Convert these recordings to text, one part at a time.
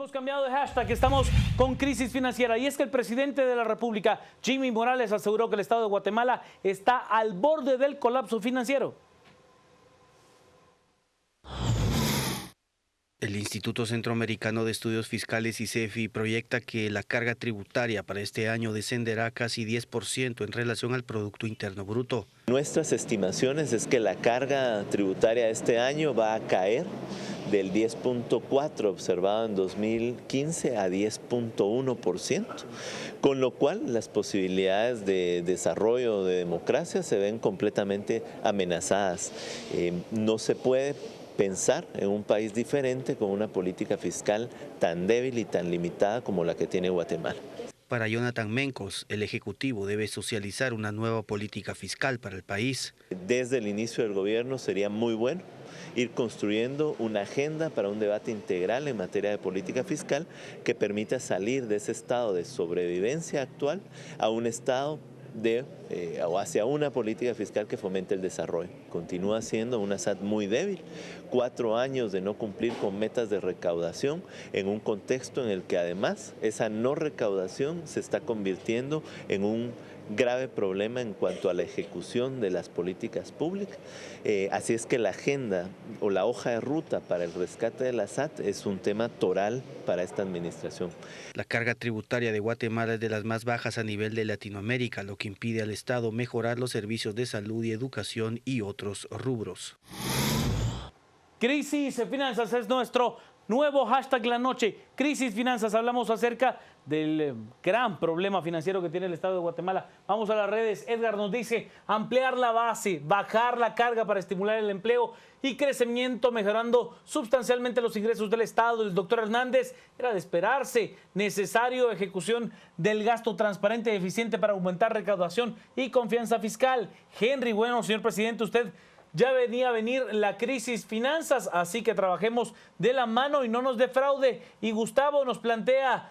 Hemos cambiado de hashtag, estamos con crisis financiera y es que el presidente de la República, Jimmy Morales, aseguró que el Estado de Guatemala está al borde del colapso financiero. El Instituto Centroamericano de Estudios Fiscales, ICEFI, proyecta que la carga tributaria para este año descenderá casi 10% en relación al Producto Interno Bruto. Nuestras estimaciones es que la carga tributaria este año va a caer del 10.4 observado en 2015 a 10.1%, con lo cual las posibilidades de desarrollo de democracia se ven completamente amenazadas. No se puede pensar en un país diferente con una política fiscal tan débil y tan limitada como la que tiene Guatemala. Para Jonathan Mencos, el Ejecutivo debe socializar una nueva política fiscal para el país. Desde el inicio del gobierno sería muy bueno ir construyendo una agenda para un debate integral en materia de política fiscal que permita salir de ese estado de sobrevivencia actual a un estado o hacia una política fiscal que fomente el desarrollo. Continúa siendo una SAT muy débil, 4 años de no cumplir con metas de recaudación en un contexto en el que además esa no recaudación se está convirtiendo en un grave problema en cuanto a la ejecución de las políticas públicas. Así es que la agenda o la hoja de ruta para el rescate de la SAT es un tema toral para esta administración. La carga tributaria de Guatemala es de las más bajas a nivel de Latinoamérica, lo que impide al Estado mejorar los servicios de salud y educación y otros rubros. Crisis Finanzas es nuestro nuevo hashtag la noche. Crisis Finanzas, hablamos acerca del gran problema financiero que tiene el Estado de Guatemala. Vamos a las redes. Edgar nos dice ampliar la base, bajar la carga para estimular el empleo y crecimiento, mejorando sustancialmente los ingresos del Estado. El doctor Hernández, era de esperarse, necesario ejecución del gasto transparente y eficiente para aumentar recaudación y confianza fiscal. Henry, bueno, señor presidente, usted ya venía a venir la crisis finanzas, así que trabajemos de la mano y no nos defraude. Y Gustavo nos plantea,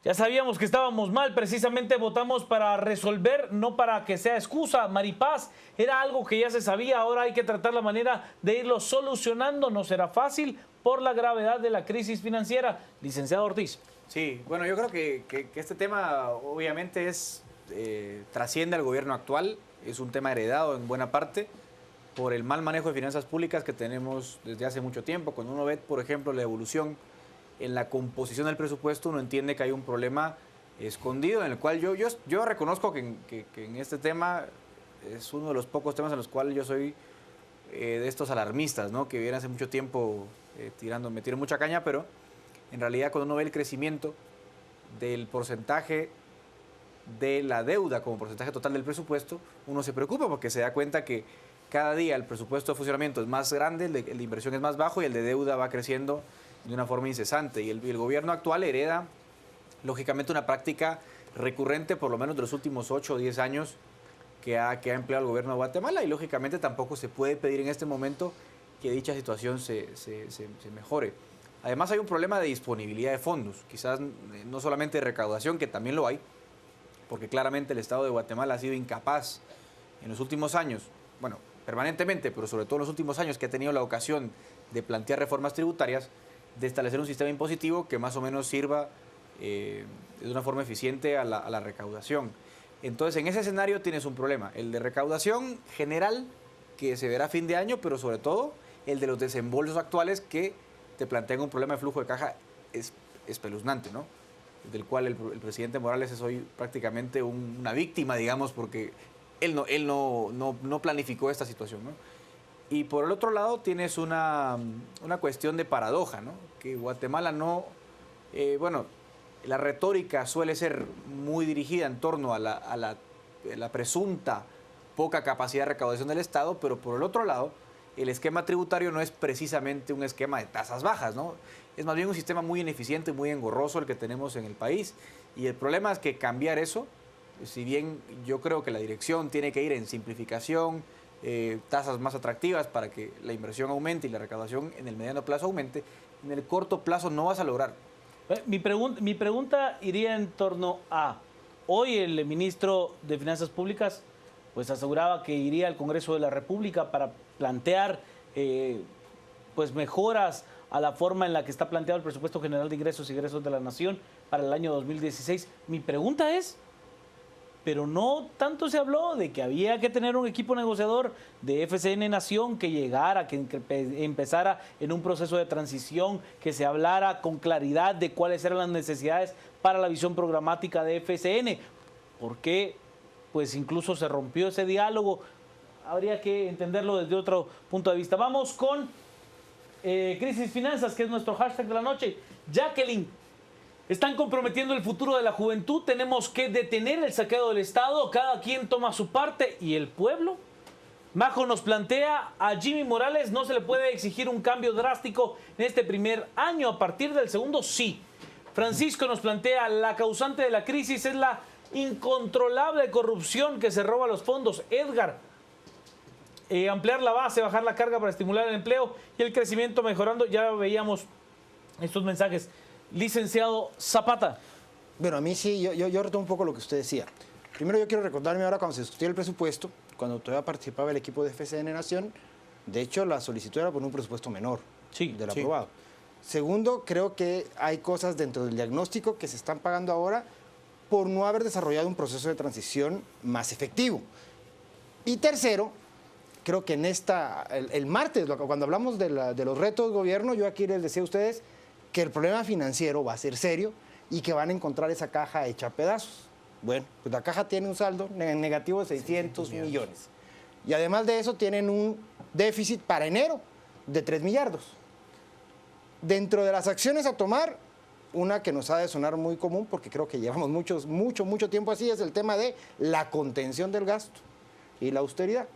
ya sabíamos que estábamos mal, precisamente votamos para resolver, no para que sea excusa. Maripaz, era algo que ya se sabía, ahora hay que tratar la manera de irlo solucionando. No será fácil por la gravedad de la crisis financiera. Licenciado Ortiz. Sí, bueno, yo creo que este tema obviamente trasciende al gobierno actual, es un tema heredado en buena parte por el mal manejo de finanzas públicas que tenemos desde hace mucho tiempo. Cuando uno ve, por ejemplo, la evolución en la composición del presupuesto, uno entiende que hay un problema escondido en el cual yo reconozco que en este tema es uno de los pocos temas en los cuales yo soy de estos alarmistas, ¿no? Que vienen hace mucho tiempo me tiran mucha caña, pero en realidad cuando uno ve el crecimiento del porcentaje de la deuda como porcentaje total del presupuesto, uno se preocupa porque se da cuenta que cada día el presupuesto de funcionamiento es más grande, el de inversión es más bajo y el de deuda va creciendo de una forma incesante. Y el gobierno actual hereda, lógicamente, una práctica recurrente, por lo menos de los últimos 8 o 10 años, que ha empleado el gobierno de Guatemala. Y lógicamente tampoco se puede pedir en este momento que dicha situación se mejore. Además hay un problema de disponibilidad de fondos, quizás no solamente de recaudación, que también lo hay, porque claramente el Estado de Guatemala ha sido incapaz en los últimos años, bueno, permanentemente, pero sobre todo en los últimos años que ha tenido la ocasión de plantear reformas tributarias, de establecer un sistema impositivo que más o menos sirva de una forma eficiente a la recaudación. Entonces, en ese escenario tienes un problema, el de recaudación general, que se verá a fin de año, pero sobre todo el de los desembolsos actuales que te plantean un problema de flujo de caja espeluznante, ¿no? Del cual el presidente Morales es hoy prácticamente una víctima, digamos, porque él no planificó esta situación, ¿no? Y por el otro lado tienes una cuestión de paradoja, ¿no? Que Guatemala bueno, la retórica suele ser muy dirigida en torno a la presunta poca capacidad de recaudación del Estado, pero por el otro lado, el esquema tributario no es precisamente un esquema de tasas bajas, ¿no? Es más bien un sistema muy ineficiente, muy engorroso el que tenemos en el país. Y el problema es que cambiar eso, si bien yo creo que la dirección tiene que ir en simplificación, tasas más atractivas para que la inversión aumente y la recaudación en el mediano plazo aumente, en el corto plazo no vas a lograr. Mi pregunta iría en torno a, hoy el ministro de Finanzas Públicas pues aseguraba que iría al Congreso de la República para plantear pues mejoras a la forma en la que está planteado el presupuesto general de ingresos y egresos de la Nación para el año 2016. Mi pregunta es, pero no tanto se habló de que había que tener un equipo negociador de FCN Nación que llegara, que empezara en un proceso de transición, que se hablara con claridad de cuáles eran las necesidades para la visión programática de FCN. ¿Por qué? Pues incluso se rompió ese diálogo. Habría que entenderlo desde otro punto de vista. Vamos con Crisis Finanzas, que es nuestro hashtag de la noche. Jacqueline, están comprometiendo el futuro de la juventud. Tenemos que detener el saqueo del Estado. Cada quien toma su parte. ¿Y el pueblo? Majo nos plantea, a Jimmy Morales no se le puede exigir un cambio drástico en este primer año. A partir del segundo, sí. Francisco nos plantea, la causante de la crisis es la incontrolable corrupción que se roba los fondos. Edgar, ampliar la base, bajar la carga para estimular el empleo y el crecimiento mejorando. Ya veíamos estos mensajes. Licenciado Zapata. Bueno, a mí sí, yo retomo un poco lo que usted decía. Primero yo quiero recordarme ahora cuando se discutió el presupuesto, cuando todavía participaba el equipo de FCN Nación, de hecho la solicitud era por un presupuesto menor del aprobado. Segundo, creo que hay cosas dentro del diagnóstico que se están pagando ahora por no haber desarrollado un proceso de transición más efectivo. Y tercero, creo que en el martes, cuando hablamos de los retos del gobierno, yo aquí les decía a ustedes que el problema financiero va a ser serio y que van a encontrar esa caja hecha a pedazos. Bueno, pues la caja tiene un saldo negativo de 600 millones. Y además de eso tienen un déficit para enero de 3 millardos. Dentro de las acciones a tomar, una que nos ha de sonar muy común, porque creo que llevamos mucho tiempo así, es el tema de la contención del gasto y la austeridad.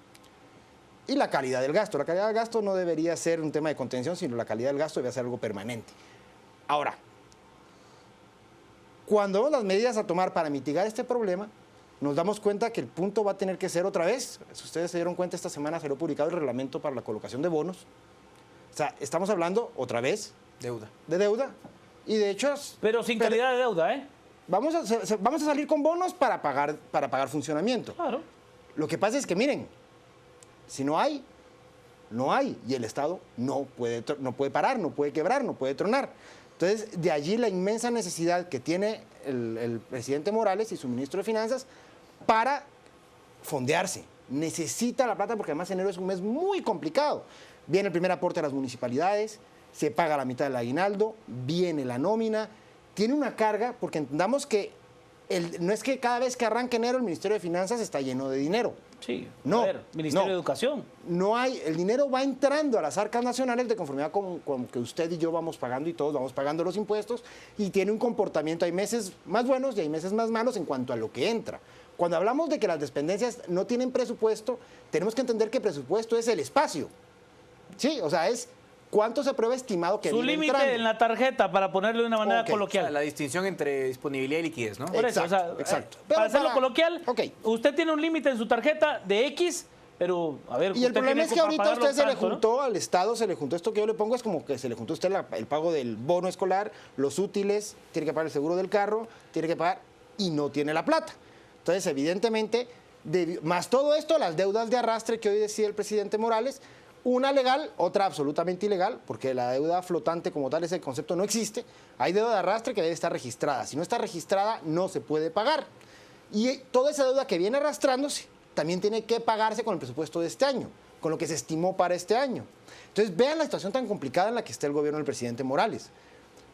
Y la calidad del gasto. La calidad del gasto no debería ser un tema de contención, sino la calidad del gasto debería ser algo permanente. Ahora, cuando vemos las medidas a tomar para mitigar este problema, nos damos cuenta que el punto va a tener que ser otra vez, si ustedes se dieron cuenta, esta semana se lo publicado el reglamento para la colocación de bonos. O sea, estamos hablando otra vez de deuda. Y de hecho... Pero sin calidad de deuda, ¿eh? Vamos a salir con bonos para pagar funcionamiento. Claro. Lo que pasa es que, miren, si no hay, no hay. Y el Estado no puede parar, no puede quebrar, no puede tronar. Entonces, de allí la inmensa necesidad que tiene el presidente Morales y su ministro de Finanzas para fondearse. Necesita la plata porque además enero es un mes muy complicado. Viene el primer aporte a las municipalidades, se paga la mitad del aguinaldo, viene la nómina, tiene una carga, porque entendamos que no es que cada vez que arranca enero el Ministerio de Finanzas está lleno de dinero. Sí, no, a ver, Ministerio de Educación. No hay, el dinero va entrando a las arcas nacionales de conformidad con que usted y yo vamos pagando y todos vamos pagando los impuestos y tiene un comportamiento, hay meses más buenos y hay meses más malos en cuanto a lo que entra. Cuando hablamos de que las dependencias no tienen presupuesto, tenemos que entender que el presupuesto es el espacio. Sí, o sea, es cuánto se aprueba estimado que su límite en la tarjeta, para ponerlo de una manera coloquial. O sea, la distinción entre disponibilidad y liquidez, ¿no? Por eso, exacto, o sea, exacto. Para hacerlo coloquial, usted tiene un límite en su tarjeta de X, pero a ver, y el problema es que ahorita a usted se le tanto, juntó, ¿no? Al Estado se le juntó esto que yo le pongo, es como que se le juntó a usted el pago del bono escolar, los útiles, tiene que pagar el seguro del carro, tiene que pagar y no tiene la plata. Entonces, evidentemente, más todo esto, las deudas de arrastre que hoy decía el presidente Morales, una legal, otra absolutamente ilegal, porque la deuda flotante como tal, ese concepto no existe. Hay deuda de arrastre que debe estar registrada. Si no está registrada, no se puede pagar. Y toda esa deuda que viene arrastrándose también tiene que pagarse con el presupuesto de este año, con lo que se estimó para este año. Entonces, vean la situación tan complicada en la que está el gobierno del presidente Morales.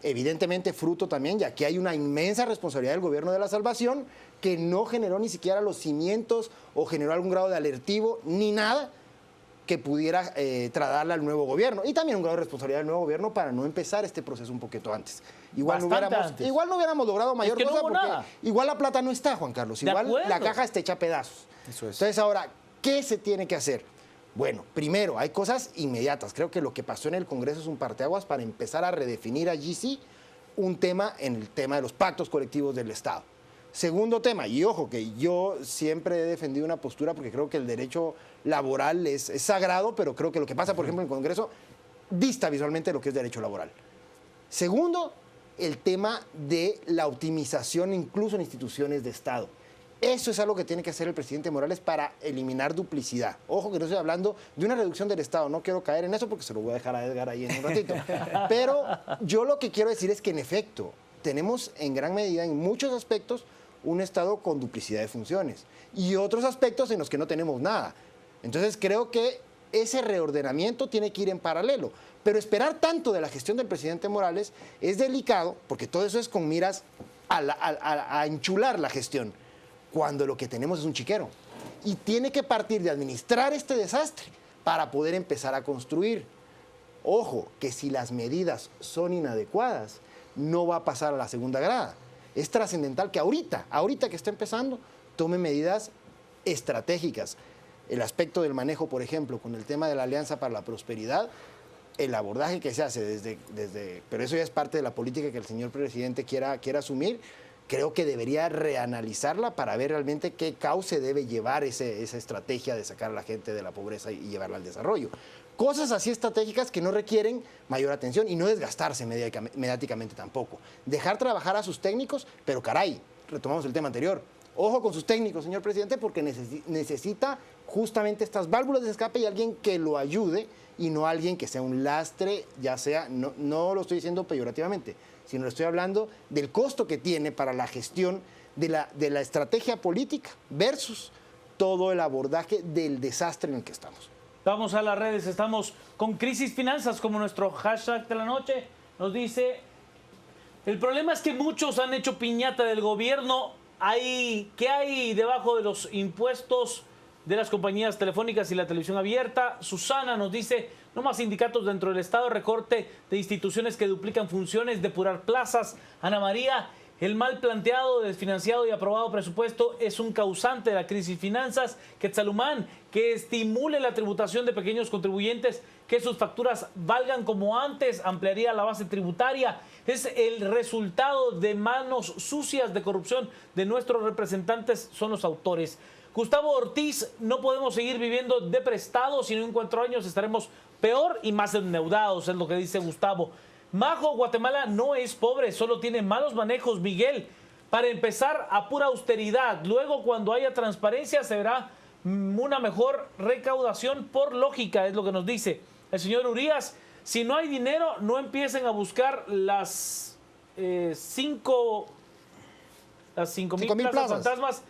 Evidentemente, fruto también, y aquí hay una inmensa responsabilidad del gobierno de la salvación, que no generó ni siquiera los cimientos o generó algún grado de alertivo, ni nada que pudiera trasladarle al nuevo gobierno. Y también un grado de responsabilidad del nuevo gobierno para no empezar este proceso un poquito antes. Igual no hubiéramos logrado mayor cosa no porque nada. Igual la plata no está, Juan Carlos. Igual la caja está hecha a pedazos. Eso es. Entonces ahora, ¿qué se tiene que hacer? Bueno, primero, hay cosas inmediatas. Creo que lo que pasó en el Congreso es un parteaguas para empezar a redefinir allí sí un tema en el tema de los pactos colectivos del Estado. Segundo tema, y ojo que yo siempre he defendido una postura porque creo que el derecho laboral es sagrado, pero creo que lo que pasa, por ejemplo, en el Congreso dista visualmente de lo que es derecho laboral. Segundo, el tema de la optimización incluso en instituciones de Estado. Eso es algo que tiene que hacer el presidente Morales para eliminar duplicidad. Ojo que no estoy hablando de una reducción del Estado, no quiero caer en eso porque se lo voy a dejar a Edgar ahí en un ratito. Pero yo lo que quiero decir es que en efecto tenemos en gran medida, en muchos aspectos, un Estado con duplicidad de funciones y otros aspectos en los que no tenemos nada. Entonces creo que ese reordenamiento tiene que ir en paralelo. Pero esperar tanto de la gestión del presidente Morales es delicado porque todo eso es con miras a enchular la gestión, cuando lo que tenemos es un chiquero. Y tiene que partir de administrar este desastre para poder empezar a construir. Ojo, que si las medidas son inadecuadas, no va a pasar a la segunda grada. Es trascendental que ahorita que está empezando, tome medidas estratégicas. El aspecto del manejo, por ejemplo, con el tema de la Alianza para la Prosperidad, el abordaje que se hace pero eso ya es parte de la política que el señor presidente quiera asumir. Creo que debería reanalizarla para ver realmente qué cauce debe llevar esa estrategia de sacar a la gente de la pobreza y llevarla al desarrollo. Cosas así estratégicas que no requieren mayor atención y no desgastarse mediáticamente tampoco. Dejar trabajar a sus técnicos, pero caray, retomamos el tema anterior. Ojo con sus técnicos, señor presidente, porque necesita justamente estas válvulas de escape y alguien que lo ayude y no alguien que sea un lastre, ya sea, no lo estoy diciendo peyorativamente, sino estoy hablando del costo que tiene para la gestión de la estrategia política versus todo el abordaje del desastre en el que estamos. Vamos a las redes, estamos con Crisis Finanzas como nuestro hashtag de la noche. Nos dice, el problema es que muchos han hecho piñata del gobierno. ¿Qué hay debajo de los impuestos de las compañías telefónicas y la televisión abierta? Susana nos dice, no más sindicatos dentro del Estado, recorte de instituciones que duplican funciones, depurar plazas. Ana María, el mal planteado, desfinanciado y aprobado presupuesto es un causante de la crisis finanzas. Quetzalumán, que estimule la tributación de pequeños contribuyentes, que sus facturas valgan como antes, ampliaría la base tributaria. Es el resultado de manos sucias de corrupción de nuestros representantes, son los autores. Gustavo Ortiz, no podemos seguir viviendo de prestados, sino en 4 años estaremos peor y más endeudados, es lo que dice Gustavo. Majo, Guatemala no es pobre, solo tiene malos manejos, Miguel. Para empezar, a pura austeridad. Luego, cuando haya transparencia, se verá una mejor recaudación por lógica, es lo que nos dice el señor Urias. Si no hay dinero, no empiecen a buscar las 5.000 plazas fantasmas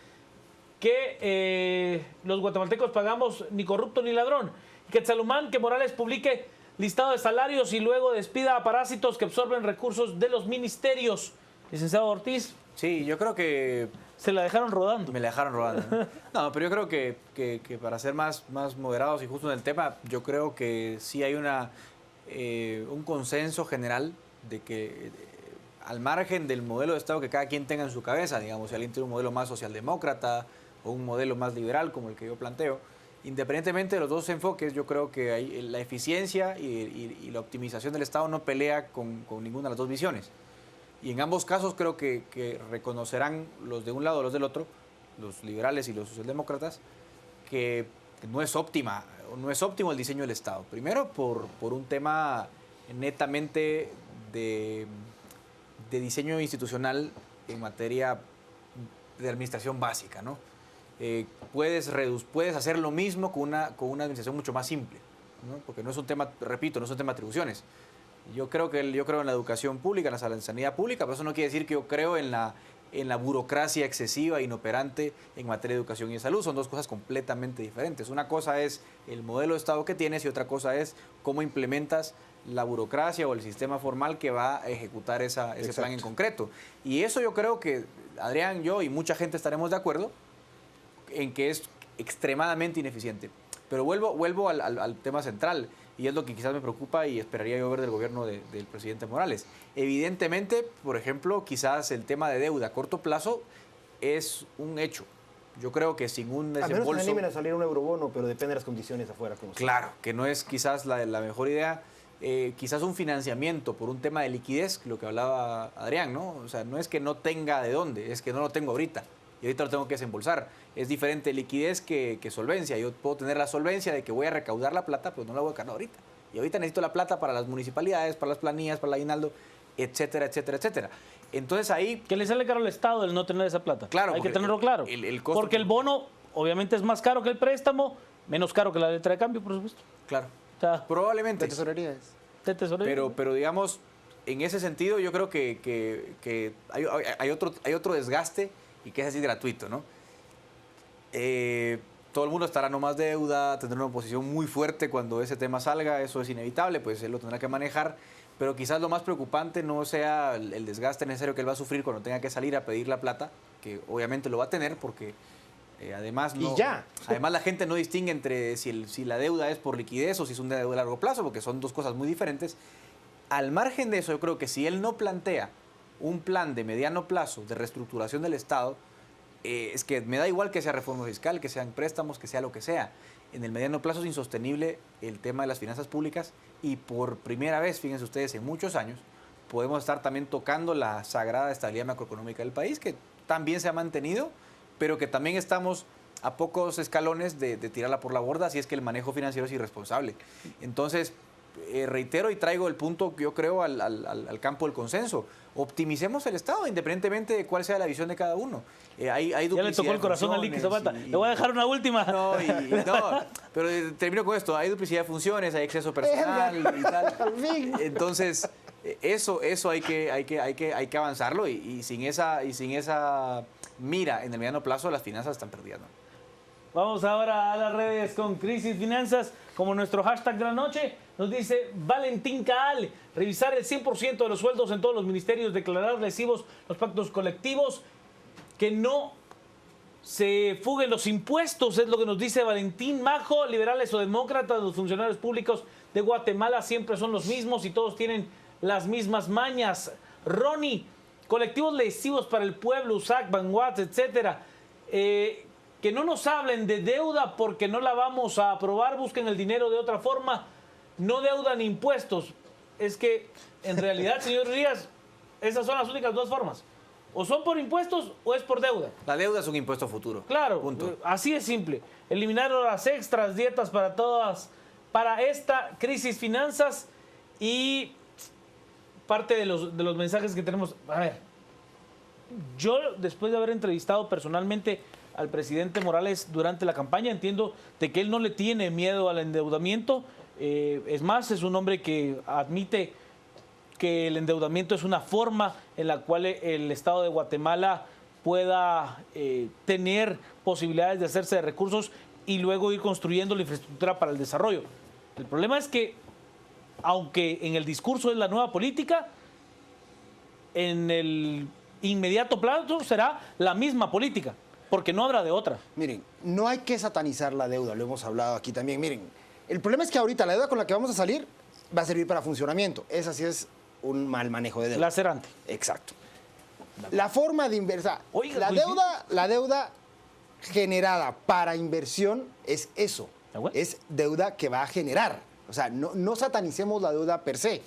que los guatemaltecos pagamos, ni corrupto ni ladrón. Quetzalumán, que Morales publique listado de salarios y luego despida a parásitos que absorben recursos de los ministerios. Licenciado Ortiz. Sí, yo creo que... Se la dejaron rodando. Me la dejaron rodando. No, pero yo creo que para ser más moderados y justos en el tema, yo creo que sí hay un consenso general de que al margen del modelo de Estado que cada quien tenga en su cabeza, digamos, si alguien tiene un modelo más socialdemócrata o un modelo más liberal como el que yo planteo, independientemente de los dos enfoques, yo creo que la eficiencia y la optimización del Estado no pelea con ninguna de las dos visiones. Y en ambos casos creo que reconocerán los de un lado o los del otro, los liberales y los socialdemócratas, que no es óptimo el diseño del Estado. Primero, por un tema netamente de diseño institucional en materia de administración básica, ¿no? Puedes hacer lo mismo con una administración mucho más simple, ¿no? Porque no es un tema, repito, no es un tema de atribuciones. Yo creo en la educación pública, en la sanidad pública, pero eso no quiere decir que yo creo en la burocracia excesiva e inoperante en materia de educación y de salud. Son dos cosas completamente diferentes. Una cosa es el modelo de Estado que tienes y otra cosa es cómo implementas la burocracia o el sistema formal que va a ejecutar ese plan en concreto. Y eso yo creo que Adrián, yo y mucha gente estaremos de acuerdo en que es extremadamente ineficiente. Pero vuelvo al tema central, y es lo que quizás me preocupa y esperaría yo ver del gobierno del presidente Morales. Evidentemente, por ejemplo, quizás el tema de deuda a corto plazo es un hecho. Yo creo que sin un desembolso... Al menos se animen a salir un eurobono, pero depende de las condiciones afuera. Claro, que no es quizás la mejor idea. Quizás un financiamiento por un tema de liquidez, lo que hablaba Adrián, ¿no? O sea, no es que no tenga de dónde, es que no lo tengo ahorita. Y ahorita lo tengo que desembolsar. Es diferente liquidez que solvencia. Yo puedo tener la solvencia de que voy a recaudar la plata, pero no la voy a cargar ahorita. Y ahorita necesito la plata para las municipalidades, para las planillas, para el aguinaldo. etcétera, etcétera, etcétera. Entonces ahí... Que le sale caro al Estado el no tener esa plata. Claro. Hay que tenerlo claro. El costo, porque el bono obviamente es más caro que el préstamo, menos caro que la letra de cambio, por supuesto. Claro. O sea, probablemente. De tesorería es. de tesorería. Pero digamos, en ese sentido yo creo que hay otro desgaste y que es así gratuito, ¿no? Todo el mundo estará no más deuda, tendrá una posición muy fuerte cuando ese tema salga, eso es inevitable, pues él lo tendrá que manejar, pero quizás lo más preocupante no sea el desgaste necesario que él va a sufrir cuando tenga que salir a pedir la plata, que obviamente lo va a tener porque además no, y ya. además la gente no distingue entre si la deuda es por liquidez o si es una deuda a largo plazo, porque son dos cosas muy diferentes. Al margen de eso, yo creo que si él no plantea un plan de mediano plazo de reestructuración del Estado, es que me da igual que sea reforma fiscal, que sean préstamos, que sea lo que sea. En el mediano plazo es insostenible el tema de las finanzas públicas y por primera vez, fíjense ustedes, en muchos años, podemos estar también tocando la sagrada estabilidad macroeconómica del país, que también se ha mantenido, pero que también estamos a pocos escalones de tirarla por la borda si es que el manejo financiero es irresponsable. Entonces, reitero y traigo el punto que yo creo al campo del consenso. Optimicemos el Estado, independientemente de cuál sea la visión de cada uno. Hay ya le tocó el corazón a Liqui Zapata. Le voy a dejar una última. No, pero termino con esto. Hay duplicidad de funciones, hay exceso personal y tal. Entonces, eso hay que avanzarlo y sin esa mira en el mediano plazo, las finanzas están perdiendo. Vamos ahora a las redes con Crisis Finanzas, como nuestro hashtag de la noche. Nos dice Valentín Caal, revisar el 100% de los sueldos en todos los ministerios, declarar lesivos los pactos colectivos, que no se fuguen los impuestos, es lo que nos dice Valentín Majo. Liberales o demócratas, los funcionarios públicos de Guatemala siempre son los mismos y todos tienen las mismas mañas. Ronnie, colectivos lesivos para el pueblo, USAC, Vanguard, etcétera. Que no nos hablen de deuda porque no la vamos a aprobar, busquen el dinero de otra forma, no deuda ni impuestos. Es que, en realidad, señor Rías, esas son las únicas dos formas. O son por impuestos o es por deuda. La deuda es un impuesto futuro. Claro, punto. Así es simple. Eliminar horas extras, dietas para todas, para esta crisis finanzas y parte de los mensajes que tenemos. A ver, yo después de haber entrevistado personalmente al presidente Morales durante la campaña, entiendo de que él no le tiene miedo al endeudamiento. Es más, es un hombre que admite que el endeudamiento es una forma en la cual el Estado de Guatemala pueda tener posibilidades de hacerse de recursos y luego ir construyendo la infraestructura para el desarrollo. El problema es que, aunque en el discurso es la nueva política, en el inmediato plazo será la misma política, porque no habrá de otra. Miren, no hay que satanizar la deuda, lo hemos hablado aquí también. Miren, el problema es que ahorita la deuda con la que vamos a salir va a servir para funcionamiento. Esa sí es un mal manejo de deuda. Lacerante. Exacto. La forma de inversión, Oiga, la deuda generada para inversión es eso, es deuda que va a generar. O sea, no satanicemos la deuda per se,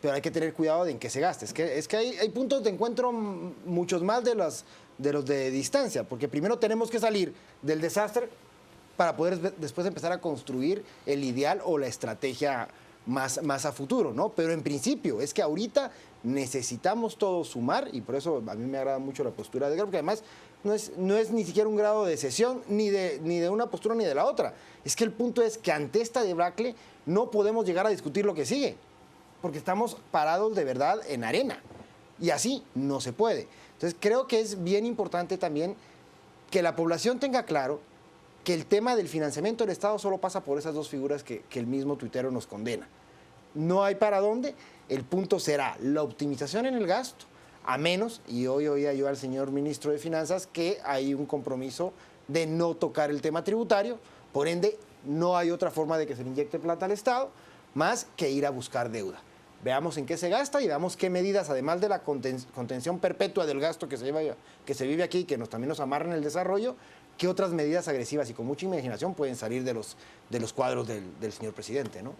pero hay que tener cuidado de en qué se gasta. Es que hay puntos de encuentro muchos más de los de distancia, porque primero tenemos que salir del desastre para poder después empezar a construir el ideal o la estrategia más a futuro, ¿no? Pero en principio es que ahorita necesitamos todos sumar y por eso a mí me agrada mucho la postura de Edgar, porque además no es ni siquiera un grado de cesión ni de una postura ni de la otra. Es que el punto es que ante esta debacle no podemos llegar a discutir lo que sigue, porque estamos parados de verdad en arena y así no se puede. Entonces creo que es bien importante también que la población tenga claro que el tema del financiamiento del Estado solo pasa por esas dos figuras que el mismo tuitero nos condena. No hay para dónde, el punto será la optimización en el gasto, a menos, y hoy oía yo al señor ministro de Finanzas, que hay un compromiso de no tocar el tema tributario, por ende no hay otra forma de que se le inyecte plata al Estado, más que ir a buscar deuda. Veamos en qué se gasta y veamos qué medidas, además de la contención perpetua del gasto que se vive aquí, que también nos amarra en el desarrollo, qué otras medidas agresivas y con mucha imaginación pueden salir de los cuadros del señor presidente, ¿no?